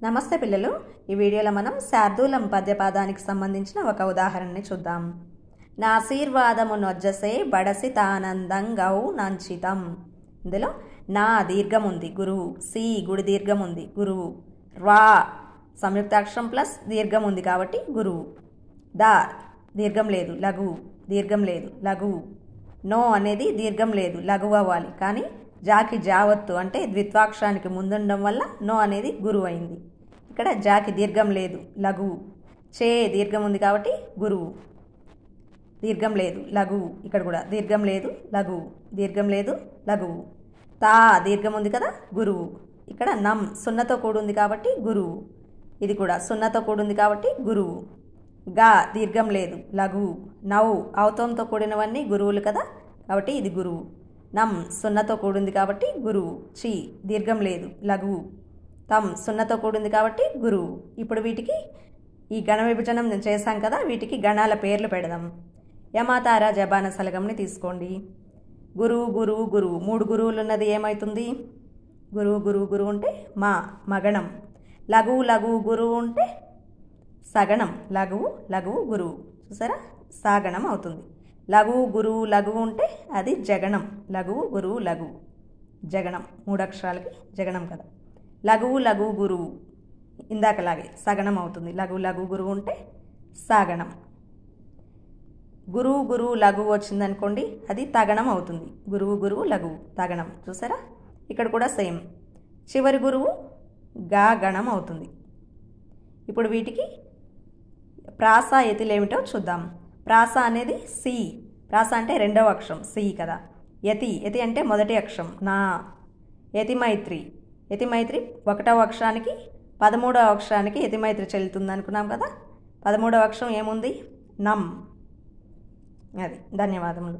నమస్తే పిల్లలు, ఈ వీడియోలో మనం శార్దూలం పద్యపాదానికి సంబంధించిన ఒక ఉదాహరణని చూద్దాం. నాశీర్వాదము నొజ్జసే బడసి తానందంగౌ నంచితం. ఇందులో నా దీర్ఘం ఉంది, గురువు. సి గుడి దీర్ఘం ఉంది, గురువు. రా సంయుక్తాక్షరం ప్లస్ దీర్ఘం ఉంది కాబట్టి గురువు. దా దీర్ఘం లేదు, లఘువు. దీర్ఘం లేదు, లఘువు. నో అనేది దీర్ఘం లేదు, లఘువు అవ్వాలి. కానీ జాకి జావత్తు అంటే ద్విత్వాక్షరానికి ముందుండడం వల్ల నో అనేది గురువు అయింది. ఇక్కడ జాకి దీర్ఘం లేదు, లఘువు. చే దీర్ఘం ఉంది కాబట్టి గురువు. దీర్ఘం లేదు, లఘువు. ఇక్కడ కూడా దీర్ఘం లేదు, లఘువు. దీర్ఘం లేదు, లఘువు. తా దీర్ఘం ఉంది కదా, గురువు. ఇక్కడ నం సున్నతో కూడుంది కాబట్టి గురువు. ఇది కూడా సున్నతో కూడుంది కాబట్టి గురువు. గా దీర్ఘం లేదు, లఘువు. నౌ అవతంతో కూడినవన్నీ గురువులు కదా కాబట్టి ఇది గురువు. నం సున్నతో కూడింది కాబట్టి గురువు. చి దీర్ఘం లేదు, లఘువు. తం సున్నతో కూడింది కాబట్టి గురువు. ఇప్పుడు వీటికి ఈ గణ విభజనం చేశాం కదా, వీటికి గణాల పేర్లు పెడదాం. యమాతార జబాన సలగంని తీసుకోండి. గురువు గురువు గురువు, 3 గురువులు ఉన్నది ఏమవుతుంది? గురువు గురువు గురువు ఉంటే మగణం. లఘువు లఘువు గురువు ఉంటే సగణం. లఘువు లఘువు గురువు, చూసారా, సాగణం అవుతుంది. లఘువు గురువు లఘువు ఉంటే అది జగణం. లఘువు గురువు లఘువు, జగణం. 3 అక్షరాలకి జగణం కదా. లఘువు లఘువు గురువు ఇందాకలాగే సగణం అవుతుంది. లఘువు లఘువు గురువు ఉంటే సాగణం. గురువు గురువు లఘువు వచ్చిందనుకోండి, అది తగణం అవుతుంది. గురువు గురువు లఘువు, తగణం. చూసారా, ఇక్కడ కూడా సేమ్. చివరి గురువు గా గణం అవుతుంది. ఇప్పుడు వీటికి ప్రాస యతిలేమిటో చూద్దాం. ప్రాస అనేది సి. ప్రాస అంటే 2వ అక్షరం సి కదా. యతి యతి అంటే మొదటి అక్షరం నా. యతిమైత్రి యతిమైత్రి 1వ అక్షరానికి 13వ అక్షరానికి యతిమైత్రి చెల్లుతుంది అనుకున్నాం కదా. 13వ అక్షరం ఏముంది? నం. అది. ధన్యవాదములు.